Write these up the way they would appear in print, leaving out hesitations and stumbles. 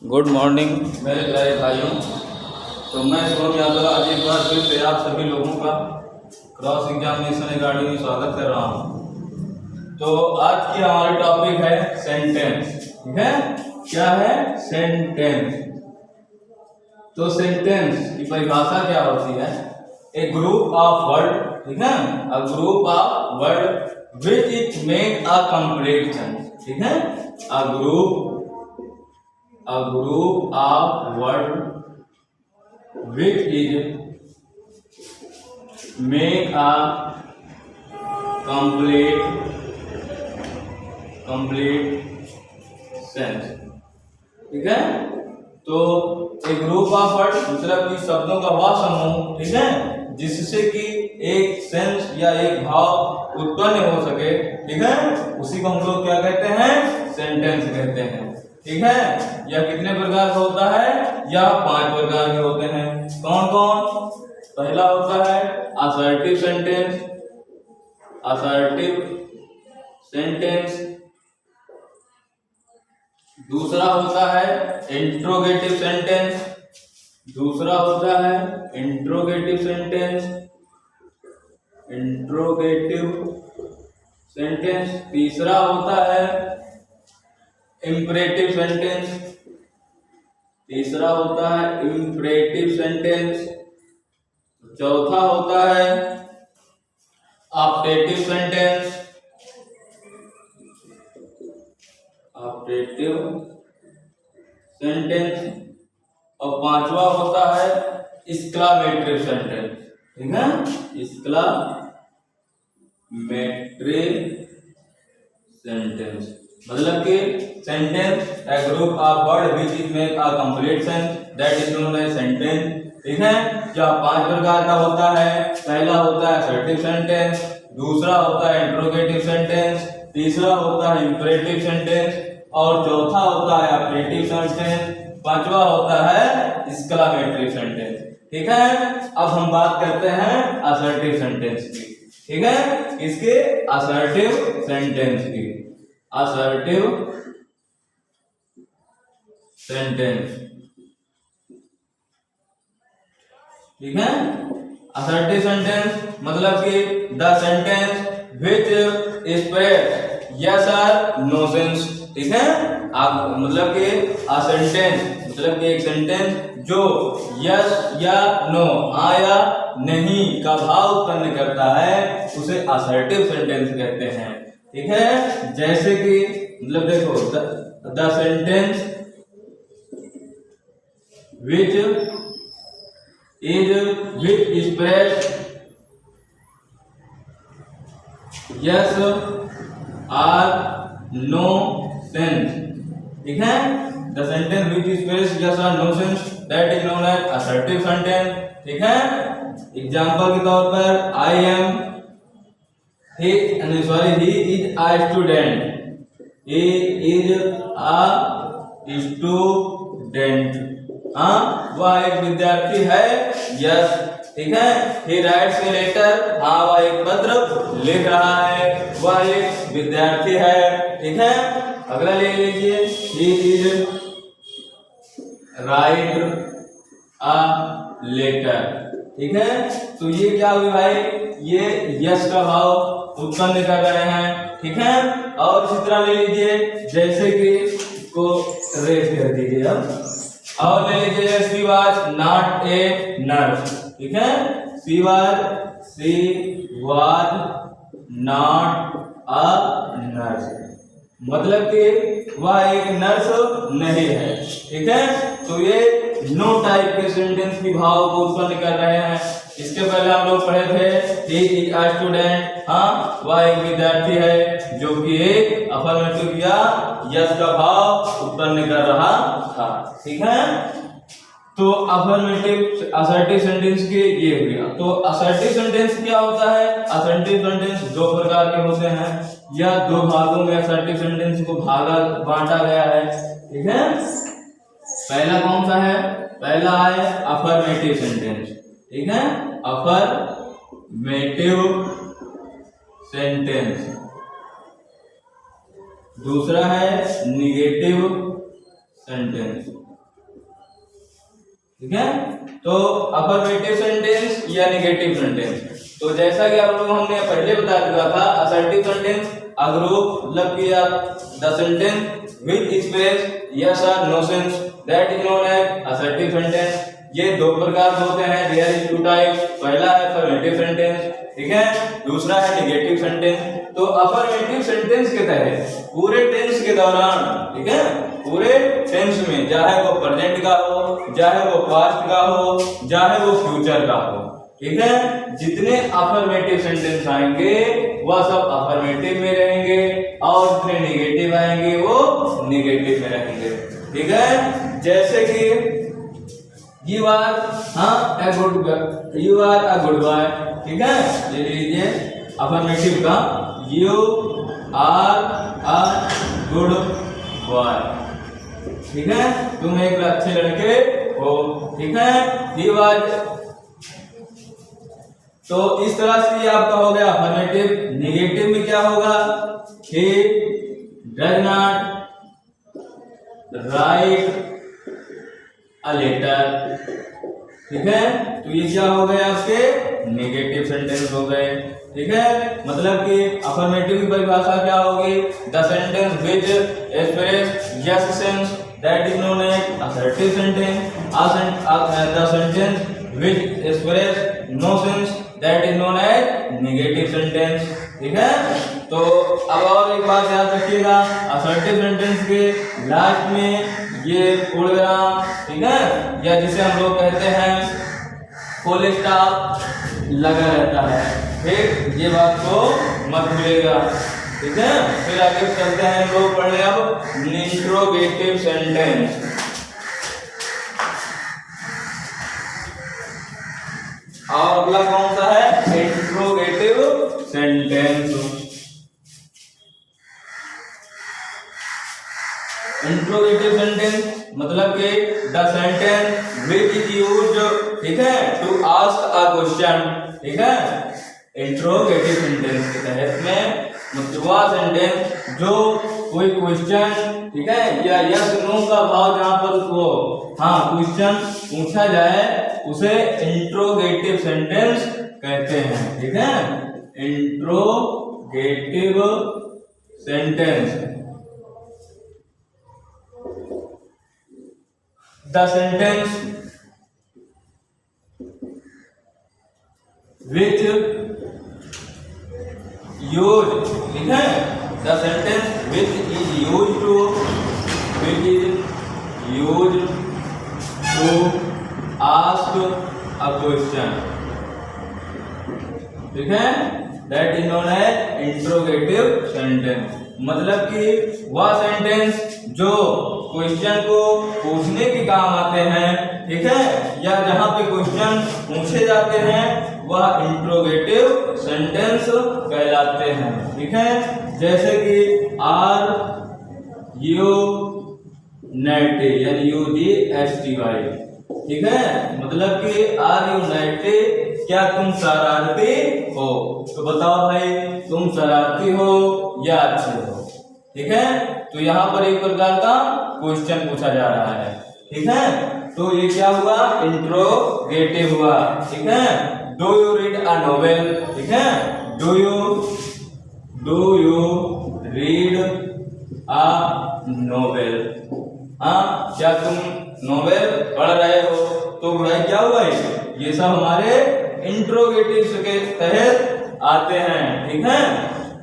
Good morning मेरे प्यारे भाइयों। तो मैं शुभम यादव आज एक बार फिर से आप सभी लोगों का क्रॉस एग्जामिनेशन अकेडमी में स्वागत कर रहा हूँ। तो आज की हमारी टॉपिक है सेंटेंस। ठीक है, क्या है? सेंटेंस। तो सेंटेंस की परिभाषा क्या होती है? ए ग्रुप ऑफ वर्ड, ठीक है, a group of word which it make a complete sentence. ठीक है, अ group of word which is make a complete sense। ठीक है, तो एक ग्रुप ऑफ वर्ड मतलब कि शब्दों का वह समूह, ठीक है, जिससे कि एक सेंस या एक भाव उत्पन्न हो सके। ठीक है, उसी को हम लोग क्या कहते हैं? सेंटेंस कहते हैं। ठीक है, यह कितने प्रकार का होता है? यह 5 प्रकार के होते हैं। कौन कौन? पहला होता है असर्टिव सेंटेंस। दूसरा होता है इंट्रोगेटिव सेंटेंस। तीसरा होता है इम्परेटिव सेंटेंस। चौथा होता है ऑप्टेटिव सेंटेंस। और पांचवा होता है एक्सक्लामेटरी सेंटेंस। ठीक है, एक्सक्लामेटरी सेंटेंस मतलब कि sentence a group of word which is make a complete sense that is known as sentence. ठीक है, जो 5 प्रकार का होता है। पहला होता है असर्टिव सेंटेंस, दूसरा होता है इंट्रोगेटिव सेंटेंस, तीसरा होता है इंपरेटिव सेंटेंस और चौथा होता है ऑप्टेटिव सेंटेंस, पांचवा होता है एक्सक्लामेटरी सेंटेंस। ठीक है, अब हम बात करते हैं असर्टिव सेंटेंस की। ठीक है, इसके असर्टिव सेंटेंस की। असर्टिव सेंटेंस, ठीक है, असर्टिव सेंटेंस मतलब कि the sentence which express yes और नो सेंस। ठीक है, आप मतलब कि अ सेंटेंस मतलब कि एक सेंटेंस जो यस या नो, हाँ या नहीं का भाव उत्पन्न करता है, उसे असर्टिव सेंटेंस कहते हैं। ठीक है, जैसे कि मतलब देखो the sentence which express yes और नो सेंस। ठीक है, the sentence which express yes और no sense that is known as assertive sentence. ठीक है, एग्जांपल के तौर पर I am he is a student। he is a student, हाँ, वह एक विद्यार्थी है। यस, ठीक है, he writes a letter, हाँ, वह एक पत्र लिख रहा है, वह एक विद्यार्थी है। ठीक है, अगला ले लीजिए he is write a letter। ठीक है, तो ये क्या हुई भाई? ये यस का भाव उत्पन्न कर रहे हैं। ठीक है, और इसी तरह ले लीजिए जैसे कि इसको रेज कर दीजिए अब, और ले लीजिए she was not a nurse. ठीक है, she was not a nurse मतलब कि वह एक नर्स नहीं है। ठीक है, तो ये नो टाइप के सेंटेंस की भाव को उत्पन्न कर रहे हैं। इसके पहले हम लोग पढ़े थे ही इज अ स्टूडेंट, हाँ, वह एक विद्यार्थी है, जो कि एक अफर्मेटिव या यस का भाव उत्पन्न कर रहा था। ठीक है, तो अफर्मेटिव असर्टिव सेंटेंस के ये हो गया। तो असर्टिव सेंटेंस क्या होता है? असर्टिव सेंटेंस 2 प्रकार के होते हैं, या 2 भागों में असर्टिव सेंटेंस को बांटा गया है। ठीक है, पहला कौन सा है? पहला है अफर्मेटिव सेंटेंस। ठीक है, अफर्मेटिव सेंटेंस। दूसरा है निगेटिव सेंटेंस। ठीक है, तो अफर्मेटिव सेंटेंस या नेगेटिव सेंटेंस। तो जैसा कि आप लोग हमने पहले बता दिया था, असर्टिव सेंटेंस अग्रुप मतलब कि the sentence which express yes और no sense, that is known as assertive sentence. ये दो प्रकार होते हैं, देयर इज टू टाइप। पहला है अफर्मेटिव सेंटेंस, ठीक है, दूसरा है नेगेटिव सेंटेंस। तो अफर्मेटिव सेंटेंस के तहत पूरे टेंस के दौरान, ठीक है, पूरे टेंस में, चाहे वो प्रेजेंट का हो, चाहे वो पास्ट का हो, चाहे वो फ्यूचर का हो, ठीक है, जितने अफर्मेटिव सेंटेंस आएंगे वह सब अफर्मेटिव में रहेंगे और जितने नेगेटिव आएंगे वो नेगेटिव में रहेंगे। ठीक है, जैसे कि you are a good boy, ठीक है, ले लीजिए अफर्मेटिव का, you are a good boy, ठीक है, तुम एक अच्छे लड़के हो, ठीक है, ही वाज। तो इस तरह से आपका हो गया अफर्मेटिव। नेगेटिव में क्या होगा, he does not write a letter, ठीक है, तो ये क्या हो गए आपके नेगेटिव सेंटेंस हो गए। ठीक है, मतलब कि अफर्मेटिव की परिभाषा क्या होगी, the sentence which express yes sense, that is known as assertive sentence. The sentence which express no sense, that is known as negative sentence. ठीक है, तो अब और एक बात याद रखिएगा, असर्टिव सेंटेंस के लास्ट में ये पूर्ण विराम, ठीक है, या जिसे हम लोग कहते हैं फुल स्टॉप लगा रहता है। ठीक, ये बात को मत भूलिएगा। ठीक है, फिर आगे चलते हैं हम लोग पढ़ने अब इंट्रोगेटिव सेंटेंस। और अगला कौन सा है, इंट्रोगेटिव सेंटेंस। इंट्रोगेटिव सेंटेंस मतलब कि the sentence which is used, ठीक है, टू आस्क अ क्वेश्चन। ठीक है, इंट्रोगेटिव सेंटेंस के तहत में मतलब वह सेंटेंस जो कोई क्वेश्चन, ठीक है, या यस नो का भाव जहां पर उसको क्वेश्चन पूछा जाए उसे इंट्रोगेटिव सेंटेंस कहते हैं। ठीक है, interrogative sentence. The sentence which used, ठीक है, the sentence which is used to ask a question, ठीक है, that is known as interrogative sentence। मतलब कि वह सेंटेंस जो क्वेश्चन को पूछने के काम आते हैं, ठीक है, या जहां पे क्वेश्चन पूछे जाते हैं वह इंट्रोगेटिव सेंटेंस कहलाते हैं। ठीक है, जैसे कि आर यू नाइटी यानी UGSTY, ठीक है, मतलब कि आर यू नाइटी, क्या तुम शरारती हो। तो बताओ भाई, तुम शरारती हो या अच्छे हो। ठीक है, तो यहाँ पर एक प्रकार का क्वेश्चन पूछा जा रहा है। ठीक है, तो ये क्या हुआ, इंट्रोगेटिव हुआ। ठीक है, do you read a novel, ठीक है, do you read a novel, क्या तुम नोवेल पढ़ रहे हो। तो भाई क्या हुआ, ये सब हमारे इंट्रोगेटिव के तहत आते हैं। ठीक है,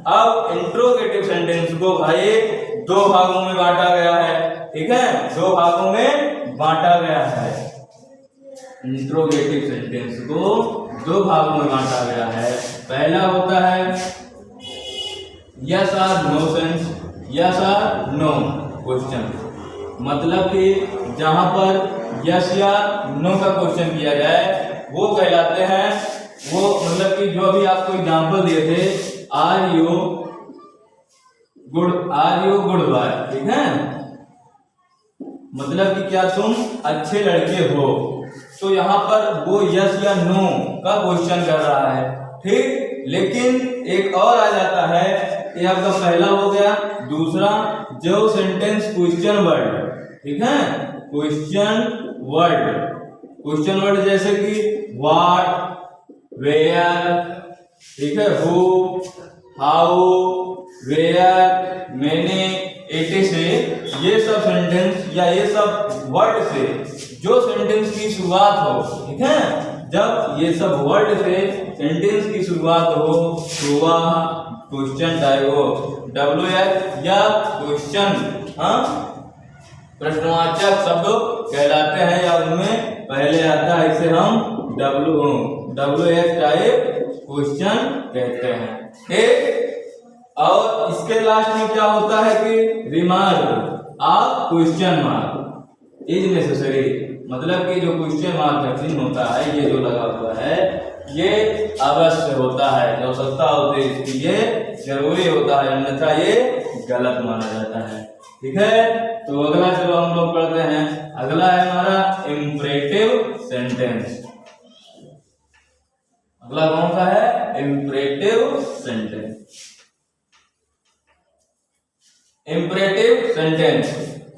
अब इंट्रोगेटिव सेंटेंस को भाई दो भागों में बांटा गया है। ठीक है, दो भागों में बांटा गया है। इंट्रोगेटिव सेंटेंस को दो भागों में बांटा गया है। पहला होता है यस और नो सेंस, यस और नो क्वेश्चन, मतलब कि जहां पर यस या नो का क्वेश्चन किया जाए वो कहलाते हैं, वो मतलब कि जो अभी आपको एग्जांपल दिए थे, आर यू गुड बॉय, ठीक है, मतलब कि क्या तुम अच्छे लड़के हो। तो यहाँ पर वो यस या नो का क्वेश्चन कर रहा है। ठीक, लेकिन एक और आ जाता है, ये आपका पहला हो गया। दूसरा, जो सेंटेंस क्वेश्चन वर्ड, ठीक है। क्वेश्चन वर्ड जैसे कि व्हाट, वेयर, ठीक है, who, how, where, many, etc, ये सब सेंटेंस या ये सब वर्ड से जो सेंटेंस की शुरुआत हो, ठीक है, जब ये सब वर्ड से सेंटेंस की शुरुआत हो तो वह क्वेश्चन टाइप हो, WH या क्वेश्चन प्रश्नवाचक शब्द कहलाते हैं, या उनमें पहले आता है, इसे हम WH टाइप क्वेश्चन कहते हैं, ठीक। और इसके लास्ट में क्या होता है कि remark of question mark is necessary, मतलब कि जो क्वेश्चन मार्क का चिन्ह होता है, ये जो लगा हुआ है, ये अवश्य होता है, जो आवश्यकता होती है इसकी, ये जरूरी होता है, अन्यथा ये गलत माना जाता है, ठीक है। तो अगला चलो हम लोग पढ़ते हैं। अगला है हमारा इंपरेटिव सेंटेंस। अगला कौन सा है? Imperative sentence. Imperative sentence,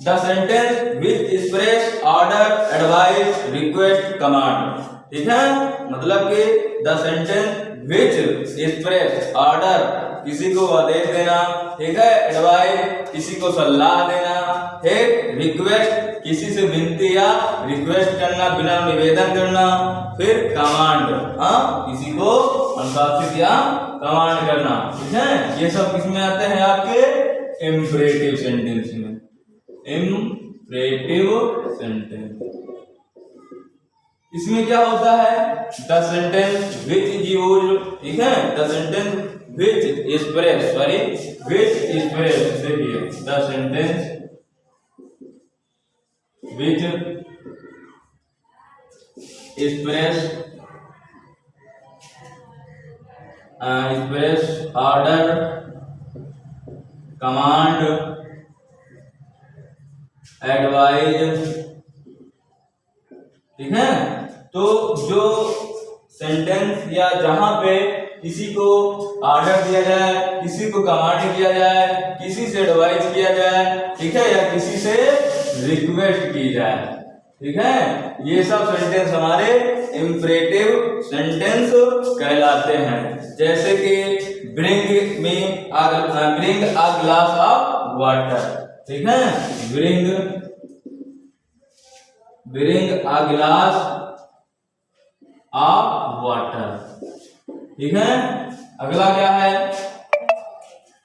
the sentence which express order, advice, request, command, ठीक है। मतलब कि the sentence which express order, किसी को आदेश देना, ठीक है, एडवाइस, किसी को सलाह देना, ठीक, रिक्वेस्ट, किसी से विनती या रिक्वेस्ट करना, बिना निवेदन करना, फिर कमांड, किसी को अनुशासित या कमांड करना, ठीक है। ये सब किसमें आते हैं? आपके इंपरेटिव सेंटेंस में। इंपरेटिव सेंटेंस, इसमें क्या होता है? The sentence which is used, ठीक है, the sentence which express, which express, देखिए, the sentence which express order, command, advise, ठीक है। तो जो सेंटेंस या जहां पे किसी को ऑर्डर दिया जाए, किसी को कमांड किया जाए, किसी से एडवाइस किया जाए, ठीक है, या किसी से रिक्वेस्ट की जाए, ठीक है, ये सब सेंटेंस हमारे इंपरेटिव सेंटेंस कहलाते हैं। जैसे कि bring a glass of water, ठीक है, bring a glass of water, ठीक है। अगला क्या है?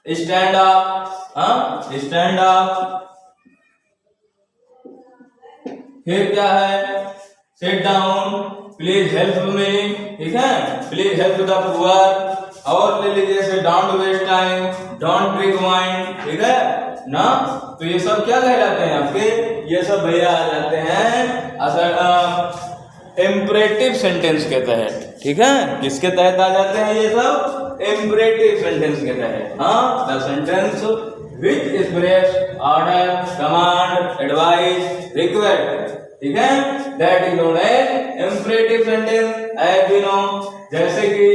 Stand up, stand up. फिर क्या है? Sit down, please help me, ठीक है, प्लीज हेल्प द पुअर। और ले लीजिए जैसे don't waste time, don't drink wine, ठीक है ना। तो ये सब क्या कहलाते हैं आपके? ये सब भैया आ जाते हैं इंपरेटिव सेंटेंस के तहत, ठीक है। किसके तहत आ जाते हैं ये सब? इंपरेटिव सेंटेंस के तहत। The sentence which express order, command, advice, request, ठीक है, that is known as imperative sentence, as we know. जैसे कि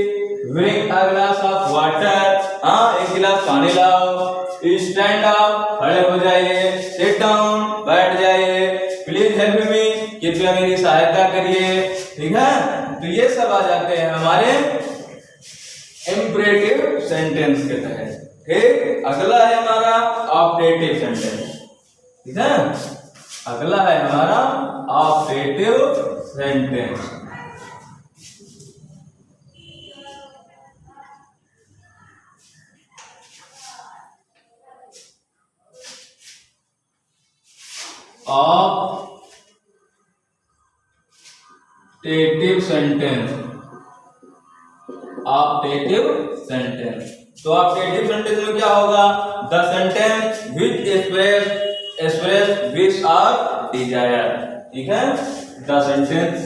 bring a glass of water, एक गिलास पानी लाओ। स्टैंड अप, खड़े हो जाइए। सिट डाउन, बैठ जाइए। प्लीज हेल्प मी, कृपया मेरी सहायता करिए, ठीक है। तो ये सब आ जाते हैं हमारे इंपरेटिव सेंटेंस के तहत, ठीक। अगला है हमारा ऑपरेटिव सेंटेंस, ठीक है। अगला है हमारा operative sentence. Operative sentence, operative sentence. तो ऑपरेटिव सेंटेंस में क्या होगा? The sentence which express wish और डिजायर, ठीक है। The sentence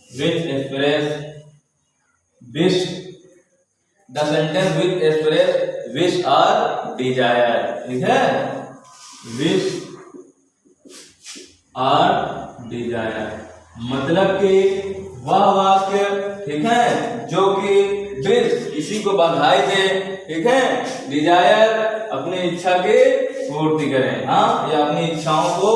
which express wish, the sentence which express wish or desire, ठीक है, wish or desire, मतलब कि वह वाक्य, ठीक है, जो कि विश किसी को बधाई दे, ठीक है, डिजायर अपनी इच्छा की पूर्ति करें, हाँ, या अपनी इच्छाओं को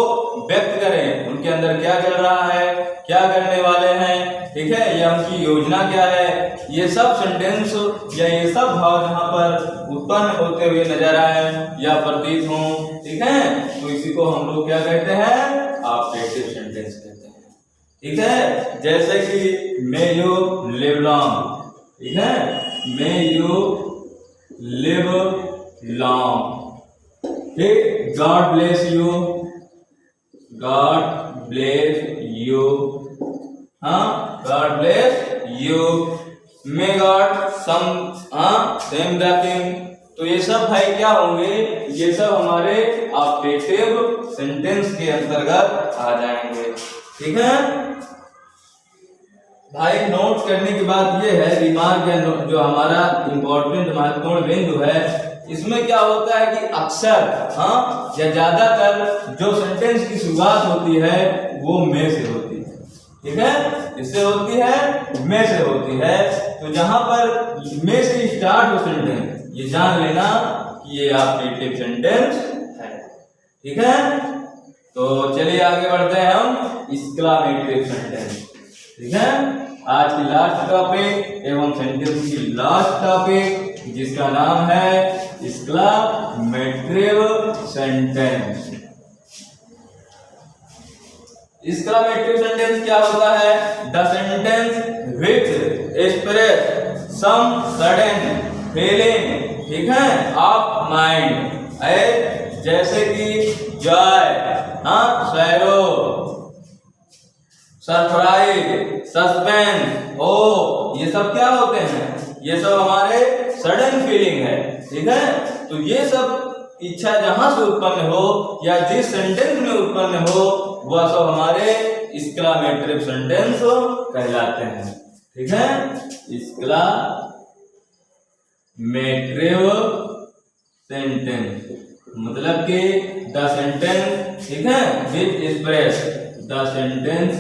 व्यक्त करें, उनके अंदर क्या चल रहा है, क्या करने वाले हैं, ठीक है, या उनकी योजना क्या है, ये सब सेंटेंस या ये सब भाव जहाँ पर उत्पन्न होते हुए नजर आए या प्रतीत हों, ठीक है, तो इसी को हम लोग क्या कहते हैं, ऑब्जेक्टिव सेंटेंस कहते हैं, ठीक है। जैसे कि मे यू लिव लॉन्ग, ठीक है, मे यू लिव लॉन्ग, ठीक, God bless you, God bless you, हाँ, God bless you, may God save the king. तो ये सब भाई क्या होंगे, ये सब हमारे ऑब्जेक्टिव सेंटेंस के अंतर्गत आ जाएंगे, ठीक है भाई। नोट करने की बात ये है, रिमार्क या जो हमारा इंपॉर्टेंट महत्वपूर्ण बिंदु है, इसमें क्या होता है कि अक्सर, हाँ, या ज्यादातर जो सेंटेंस की शुरुआत होती है वो में से होती है, ठीक है, इससे होती है, में से होती है। तो जहां पर में से स्टार्ट हो सेंटेंस, ये जान लेना कि ये ऑब्जेक्टिव सेंटेंस है, ठीक है। तो चलिए आगे बढ़ते हैं हम एक्सक्लेमेटरी सेंटेंस, ठीक है। आज की लास्ट टॉपिक एवं सेंटेंस की लास्ट टॉपिक, जिसका नाम है एक्सक्लेमेटरी सेंटेंस। एक्सक्लेमेटरी सेंटेंस क्या होता है, the sentence which express some sudden feeling, ठीक है, ऑफ माइंड, जैसे कि जॉय, हाँ, सैरो, सरप्राइज, सस्पेंस, ओ, ये सब क्या होते हैं, ये सब हमारे सडन फीलिंग है, ठीक है। तो ये सब इच्छा जहां से उत्पन्न हो या जिस सेंटेंस में उत्पन्न हो वह सब हमारे एक्सक्लेमेटरी सेंटेंस कहलाते हैं, ठीक है। एक्सक्लेमेटरी सेंटेंस मतलब कि द सेंटेंस, ठीक है, which express, the sentence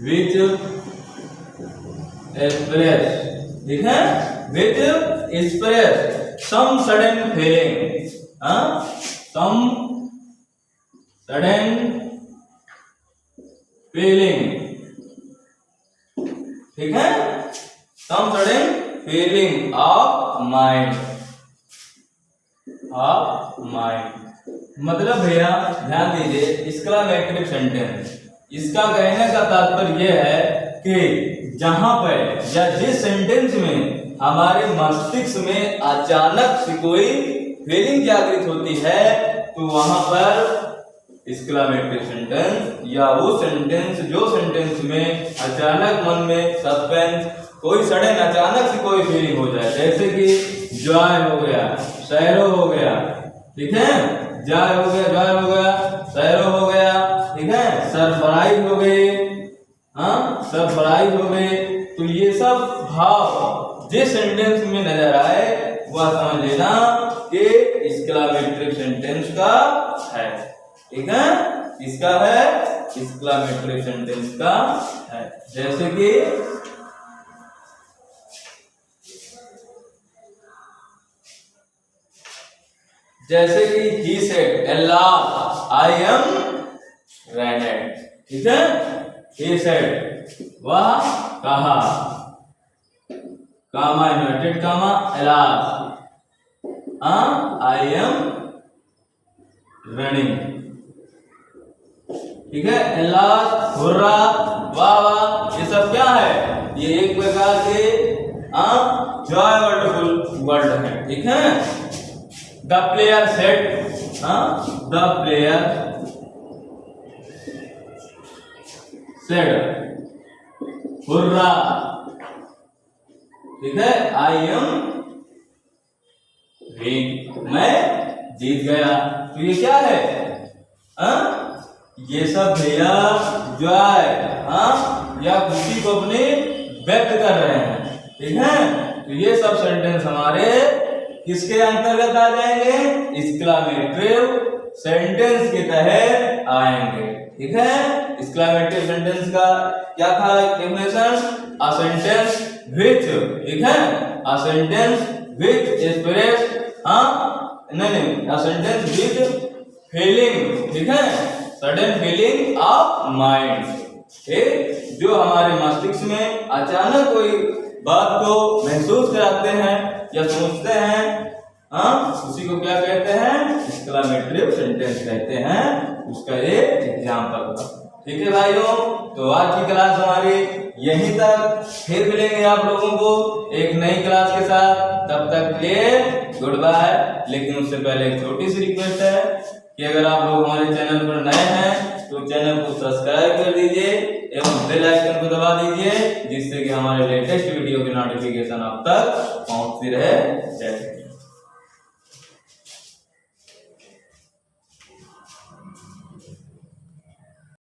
which express, ठीक है, which express some sudden feeling, some sudden feeling, ठीक है, some sudden feeling of mind, of mind. मतलब भैया ध्यान दीजिए, एक्सक्लेमेटरी सेंटेंस, इसका कहने का तात्पर्य यह है कि जहां पर या जिस सेंटेंस में हमारे मस्तिष्क में अचानक से कोई फीलिंग जागृत होती है तो वहां पर एक्सक्लेमेटरी सेंटेंस, या वो सेंटेंस जो सेंटेंस में अचानक मन में सस्पेंस, कोई सडन अचानक से कोई फीलिंग हो जाए, जैसे कि जॉय हो गया, सैरो हो गया, ठीक है, जॉय हो गया, जॉय हो गया, सैरो हो गया, ठीक है, सरप्राइज हो गई, हाँ, सरप्राइज हो गई। तो ये सब भाव जिस सेंटेंस में नजर आए वह समझ लेना कि एक्सक्लेमेटरी सेंटेंस का है, ठीक है, इसका है, एक्सक्लेमेटरी सेंटेंस का है। जैसे कि he said, Allah, I am granite, ठीक है, he said, वह कहा, comma inverted comma, alas, I am running, ठीक है, alas, हुर्रा, वाह वाह, ये सब क्या है, ये एक प्रकार के जॉय वर्डफुल वर्ड है, ठीक है। The player said, the player said, hurrah, ठीक है, I am winning, मैं जीत गया। तो ये क्या है, ये सब भैया जॉय, या खुशी को अपने व्यक्त कर रहे हैं, ठीक है। तो ये सब सेंटेंस हमारे किसके अंतर्गत आ जाएंगे, एक्सक्लेमेटरी सेंटेंस के तहत आएंगे। ठीक है। एक्सक्लेमेटरी सेंटेंस का क्या था डेफिनेशन? अ सेंटेंस विथ, ठीक है, अ सेंटेंस विथ स्पिरिट, नहीं, अ सेंटेंस विथ फीलिंग, ठीक है, सडन फीलिंग ऑफ माइंड, ठीक, जो हमारे मस्तिष्क में अचानक कोई बात को महसूस कराते हैं या सोचते हैं, उसी को क्या कहते हैं? एक्सक्लेमेटरी सेंटेंस कहते हैं। उसका एक एग्जांपल था, ठीक है भाइयों। तो आज की क्लास हमारी यहीं तक, फिर मिलेंगे आप लोगों को एक नई क्लास के साथ। तब तक के गुड बाय। लेकिन उससे पहले एक छोटी सी रिक्वेस्ट है कि अगर आप लोग हमारे चैनल पर नए हैं तो चैनल को सब्सक्राइब कर दीजिए एवं बेल आइकन को दबा दीजिए, जिससे कि हमारे लेटेस्ट वीडियो की नोटिफिकेशन आप तक पहुंचती रहे। जय